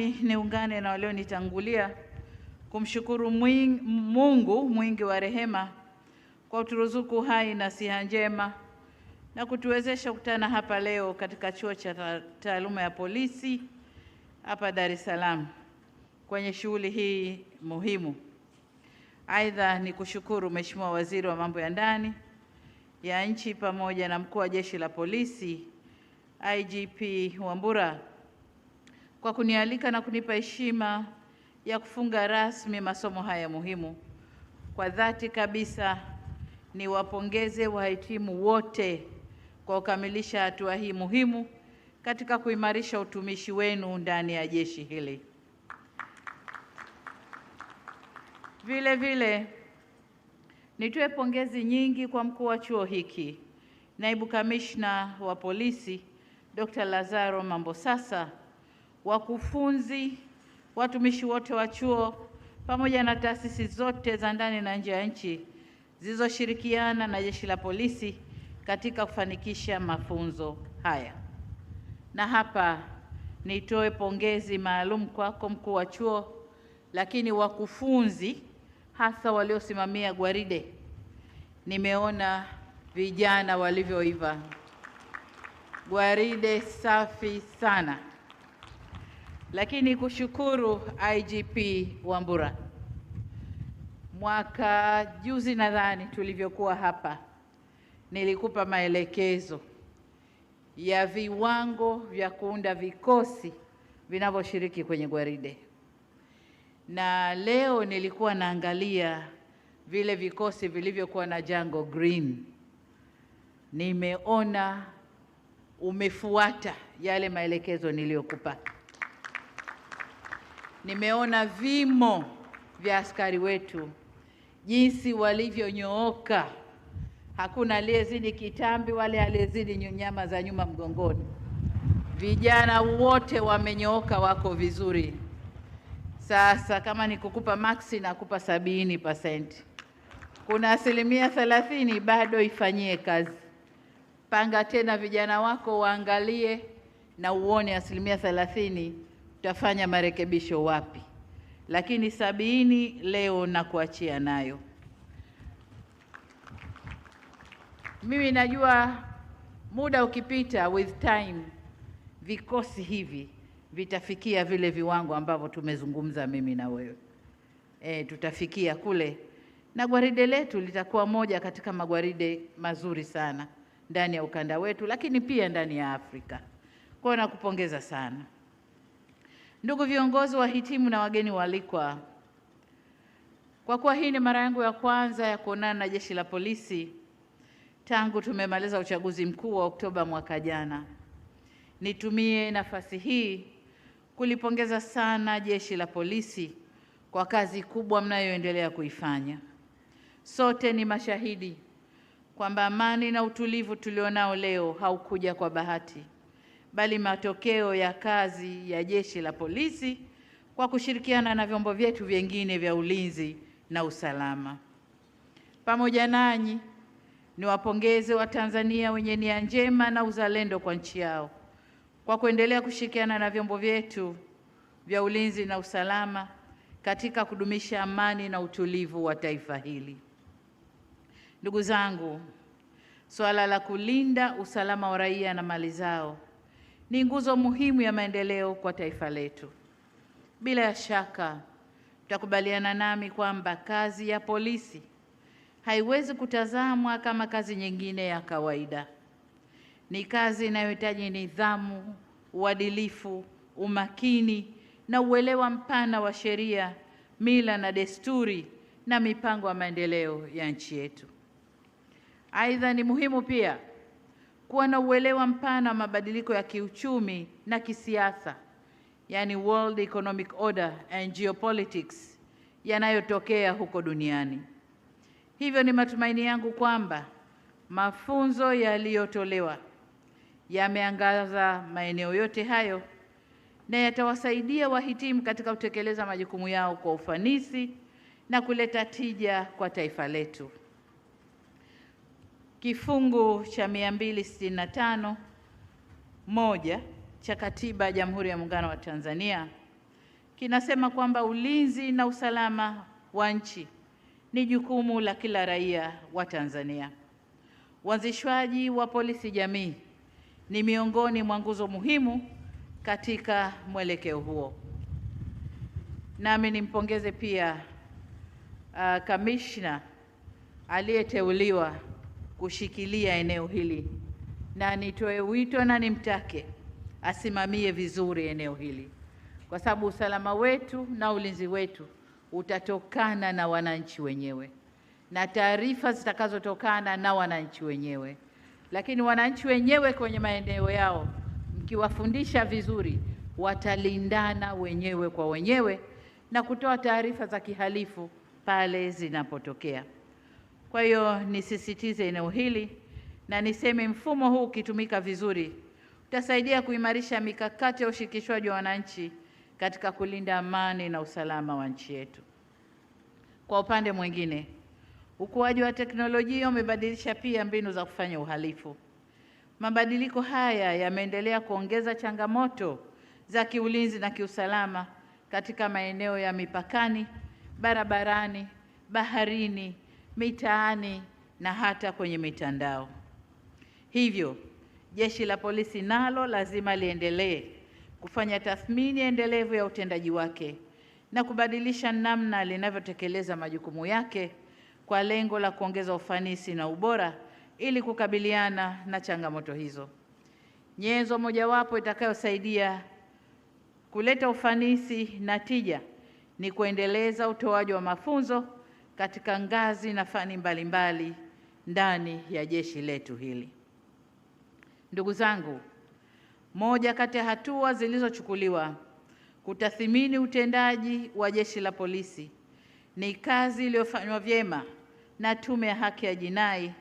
Niungane na walionitangulia kumshukuru Mungu mwingi wa rehema kwa kuturuzuku hai na siha njema na kutuwezesha kukutana hapa leo katika Chuo cha Taaluma ya Polisi hapa Dar es Salaam kwenye shughuli hii muhimu. Aidha, ni kushukuru Mheshimiwa Waziri wa Mambo ya Ndani ya Nchi pamoja na Mkuu wa Jeshi la Polisi IGP Wambura kwa kunialika na kunipa heshima ya kufunga rasmi masomo haya muhimu. Kwa dhati kabisa niwapongeze wahitimu wote kwa kukamilisha hatua hii muhimu katika kuimarisha utumishi wenu ndani ya jeshi hili. Vile vile nitoe pongezi nyingi kwa mkuu wa chuo hiki, Naibu Kamishna wa Polisi Dr. Lazaro Mambosasa, wakufunzi, watumishi wote wa chuo pamoja na taasisi zote za ndani na nje ya nchi zilizoshirikiana na Jeshi la Polisi katika kufanikisha mafunzo haya. Na hapa nitoe pongezi maalum kwako mkuu wa chuo, lakini wakufunzi hasa waliosimamia gwaride. Nimeona vijana walivyoiva. Gwaride safi sana. Lakini kushukuru IGP Wambura. Mwaka juzi nadhani tulivyokuwa hapa, nilikupa maelekezo ya viwango vya kuunda vikosi vinavyoshiriki kwenye gwaride. Na leo nilikuwa naangalia vile vikosi vilivyokuwa na Django Green. Nimeona umefuata yale maelekezo niliyokupa. Nimeona vimo vya askari wetu jinsi walivyonyooka. Hakuna aliyezidi kitambi wale aliyezidi nyama za nyuma mgongoni. Vijana wote wamenyooka, wako vizuri. Sasa kama nikukupa maksi nakupa 70%. Kuna 30% bado ifanyie kazi. Panga tena vijana wako waangalie na uone 30% utafanya marekebisho wapi. Lakini 70 leo nakuachia nayo. Mimi najua muda ukipita, with time, vikosi hivi vitafikia vile viwango ambavyo tumezungumza mimi na wewe. Tutafikia kule na gwaride letu litakuwa moja katika magwaride mazuri sana ndani ya ukanda wetu, lakini pia ndani ya Afrika. Kwa hiyo nakupongeza sana. Ndugu viongozi, wahitimu na wageni waalikwa, kwa kuwa hii ni mara yangu ya kwanza ya kuonana na Jeshi la Polisi tangu tumemaliza uchaguzi mkuu wa Oktoba mwaka jana, nitumie nafasi hii kulipongeza sana Jeshi la Polisi kwa kazi kubwa mnayoendelea kuifanya. Sote ni mashahidi kwamba amani na utulivu tulionao leo haukuja kwa bahati, bali matokeo ya kazi ya Jeshi la Polisi kwa kushirikiana na vyombo vyetu vingine vya ulinzi na usalama. Pamoja nanyi niwapongeze Watanzania wenye nia njema na uzalendo kwa nchi yao kwa kuendelea kushirikiana na vyombo vyetu vya ulinzi na usalama katika kudumisha amani na utulivu wa taifa hili. Ndugu zangu, suala la kulinda usalama wa raia na mali zao ni nguzo muhimu ya maendeleo kwa taifa letu. Bila shaka mtakubaliana nami kwamba kazi ya polisi haiwezi kutazamwa kama kazi nyingine ya kawaida. Ni kazi inayohitaji nidhamu, uadilifu, umakini na uelewa mpana wa sheria, mila na desturi na mipango ya maendeleo ya nchi yetu. Aidha, ni muhimu pia kuwa na uelewa mpana wa mabadiliko ya kiuchumi na kisiasa, yani World Economic Order and Geopolitics, yanayotokea huko duniani. Hivyo ni matumaini yangu kwamba mafunzo yaliyotolewa yameangaza maeneo yote hayo na yatawasaidia wahitimu katika kutekeleza majukumu yao kwa ufanisi na kuleta tija kwa taifa letu. Kifungu cha 265 moja cha Katiba ya Jamhuri ya Muungano wa Tanzania kinasema kwamba ulinzi na usalama wa nchi ni jukumu la kila raia wa Tanzania. Uanzishwaji wa polisi jamii ni miongoni mwa nguzo muhimu katika mwelekeo huo. Nami nimpongeze pia kamishna aliyeteuliwa kushikilia eneo hili, na nitoe wito na nimtake asimamie vizuri eneo hili, kwa sababu usalama wetu na ulinzi wetu utatokana na wananchi wenyewe na taarifa zitakazotokana na wananchi wenyewe. Lakini wananchi wenyewe kwenye maeneo yao, mkiwafundisha vizuri, watalindana wenyewe kwa wenyewe na kutoa taarifa za kihalifu pale zinapotokea. Kwa hiyo nisisitize eneo hili na niseme mfumo huu ukitumika vizuri utasaidia kuimarisha mikakati ya ushirikishwaji wa wananchi katika kulinda amani na usalama wa nchi yetu. Kwa upande mwingine, ukuaji wa teknolojia umebadilisha pia mbinu za kufanya uhalifu. Mabadiliko haya yameendelea kuongeza changamoto za kiulinzi na kiusalama katika maeneo ya mipakani, barabarani, baharini, mitaani na hata kwenye mitandao. Hivyo, Jeshi la Polisi nalo lazima liendelee kufanya tathmini endelevu ya utendaji wake na kubadilisha namna linavyotekeleza majukumu yake kwa lengo la kuongeza ufanisi na ubora ili kukabiliana na changamoto hizo. Nyenzo mojawapo itakayosaidia kuleta ufanisi na tija ni kuendeleza utoaji wa mafunzo katika ngazi na fani mbalimbali ndani ya jeshi letu hili. Ndugu zangu, moja kati ya hatua zilizochukuliwa kutathmini utendaji wa Jeshi la Polisi ni kazi iliyofanywa vyema na Tume ya Haki ya Jinai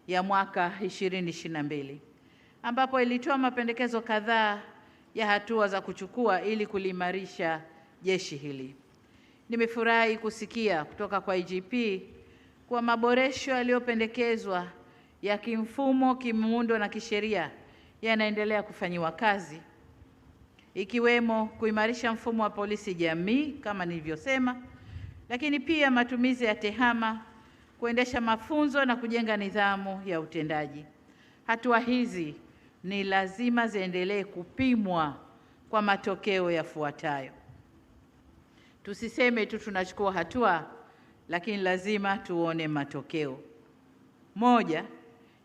ya mwaka 2022 ambapo ilitoa mapendekezo kadhaa ya hatua za kuchukua ili kuliimarisha jeshi hili. Nimefurahi kusikia kutoka kwa IGP kwa maboresho yaliyopendekezwa ya kimfumo, kimuundo na kisheria yanaendelea kufanyiwa kazi, ikiwemo kuimarisha mfumo wa polisi jamii kama nilivyosema, lakini pia matumizi ya tehama, kuendesha mafunzo na kujenga nidhamu ya utendaji. Hatua hizi ni lazima ziendelee kupimwa kwa matokeo yafuatayo. Tusiseme tu tunachukua hatua, lakini lazima tuone matokeo. Moja,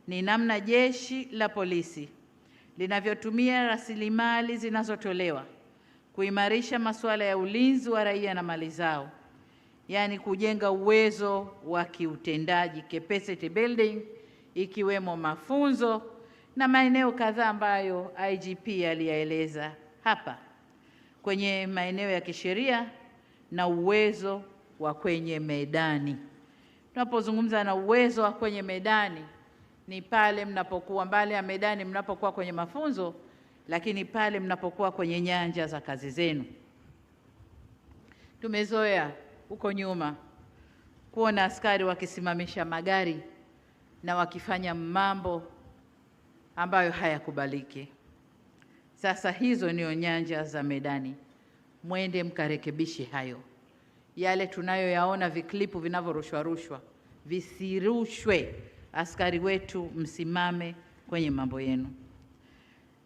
ni namna Jeshi la Polisi linavyotumia rasilimali zinazotolewa kuimarisha masuala ya ulinzi wa raia na mali zao, yaani kujenga uwezo wa kiutendaji, capacity building, ikiwemo mafunzo na maeneo kadhaa ambayo IGP aliyaeleza hapa, kwenye maeneo ya kisheria na uwezo wa kwenye medani. Tunapozungumza na uwezo wa kwenye medani ni pale mnapokuwa mbali ya medani, mnapokuwa kwenye mafunzo, lakini pale mnapokuwa kwenye nyanja za kazi zenu. Tumezoea huko nyuma kuona askari wakisimamisha magari na wakifanya mambo ambayo hayakubaliki. Sasa hizo ndio nyanja za medani. Mwende mkarekebishe hayo. Yale tunayoyaona viklipu vinavyorushwa visirushwe. Askari wetu msimame kwenye mambo yenu.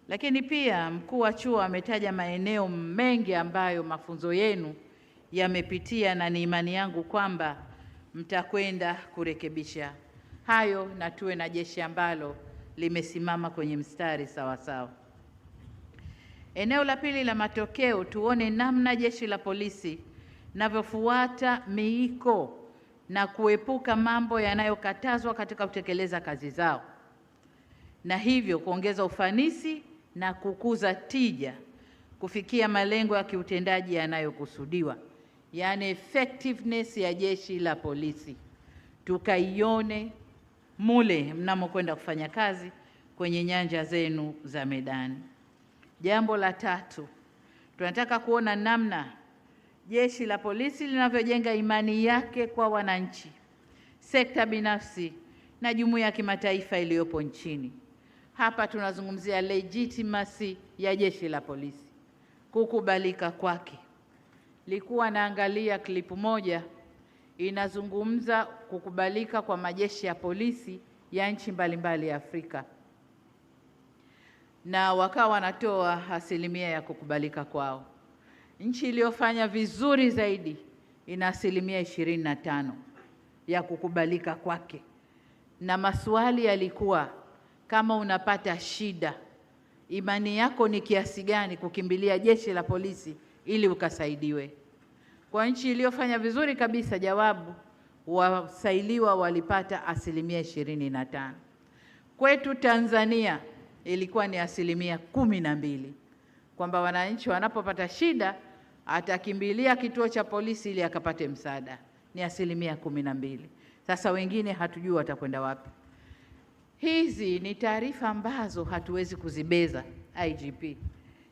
Lakini pia mkuu wa chuo ametaja maeneo mengi ambayo mafunzo yenu yamepitia, na ni imani yangu kwamba mtakwenda kurekebisha hayo na tuwe na jeshi ambalo limesimama kwenye mstari sawa sawa. Eneo la pili la matokeo, tuone namna Jeshi la Polisi linavyofuata miiko na kuepuka mambo yanayokatazwa katika kutekeleza kazi zao, na hivyo kuongeza ufanisi na kukuza tija kufikia malengo ya kiutendaji yanayokusudiwa, yaani effectiveness ya Jeshi la Polisi tukaione mule mnamokwenda kufanya kazi kwenye nyanja zenu za medani. Jambo la tatu, tunataka kuona namna Jeshi la Polisi linavyojenga imani yake kwa wananchi, sekta binafsi na jumuiya ya kimataifa iliyopo nchini. Hapa tunazungumzia legitimacy ya Jeshi la Polisi, kukubalika kwake. nilikuwa naangalia klipu moja inazungumza kukubalika kwa majeshi ya polisi ya nchi mbalimbali ya Afrika, na wakawa wanatoa asilimia ya kukubalika kwao. Nchi iliyofanya vizuri zaidi ina asilimia 25 ya kukubalika kwake, na maswali yalikuwa kama unapata shida, imani yako ni kiasi gani kukimbilia jeshi la polisi ili ukasaidiwe. Kwa nchi iliyofanya vizuri kabisa, jawabu, wasailiwa walipata asilimia 25. Kwetu Tanzania ilikuwa ni asilimia 12, kwamba wananchi wanapopata shida atakimbilia kituo cha polisi ili akapate msaada, ni asilimia 12. Sasa wengine hatujui watakwenda wapi. Hizi ni taarifa ambazo hatuwezi kuzibeza IGP.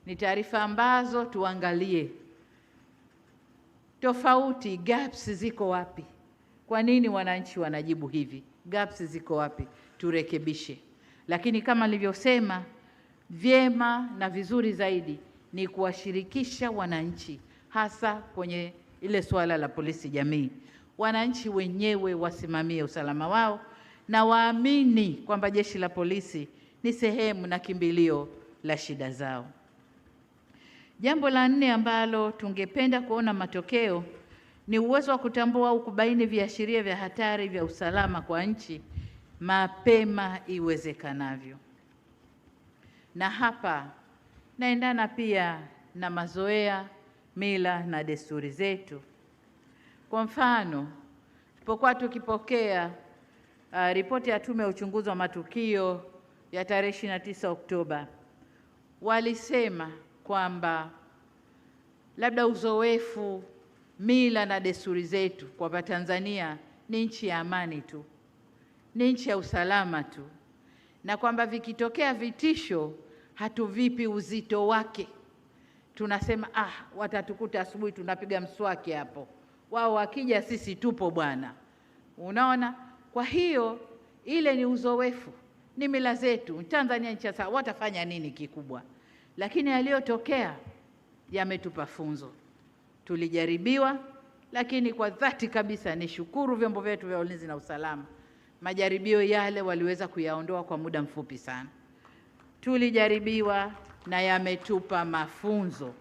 Ni taarifa ambazo tuangalie tofauti, gaps ziko wapi? Kwa nini wananchi wanajibu hivi? Gaps ziko wapi? Turekebishe. Lakini kama nilivyosema, vyema na vizuri zaidi ni kuwashirikisha wananchi, hasa kwenye ile suala la polisi jamii. Wananchi wenyewe wasimamie usalama wao na waamini kwamba jeshi la polisi ni sehemu na kimbilio la shida zao. Jambo la 4 ambalo tungependa kuona matokeo ni uwezo wa kutambua au kubaini viashiria vya hatari vya usalama kwa nchi mapema iwezekanavyo. Na hapa naendana pia na mazoea, mila na desturi zetu. Kwa mfano, tulipokuwa tukipokea ripoti ya Tume ya Uchunguzi wa Matukio ya tarehe 29 Oktoba, walisema kwamba labda uzoefu, mila na desturi zetu kwamba Tanzania ni nchi ya amani tu, ni nchi ya usalama tu, na kwamba vikitokea vitisho hatuvipi uzito wake. Tunasema watatukuta asubuhi tunapiga mswaki hapo, wao wakija sisi tupo bwana. Unaona? Kwa hiyo ile ni uzoefu, ni mila zetu. Tanzania nchi sasa watafanya nini kikubwa? Lakini yaliyotokea yametupa funzo. Tulijaribiwa, lakini kwa dhati kabisa nishukuru vyombo vyetu vya ulinzi na usalama. Majaribio yale waliweza kuyaondoa kwa muda mfupi sana. Tulijaribiwa na yametupa mafunzo.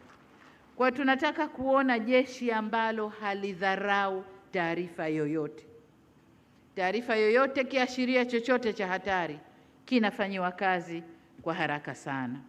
Kwa tunataka kuona jeshi ambalo halidharau taarifa yoyote. Taarifa yoyote, kiashiria chochote cha hatari kinafanyiwa kazi kwa haraka sana.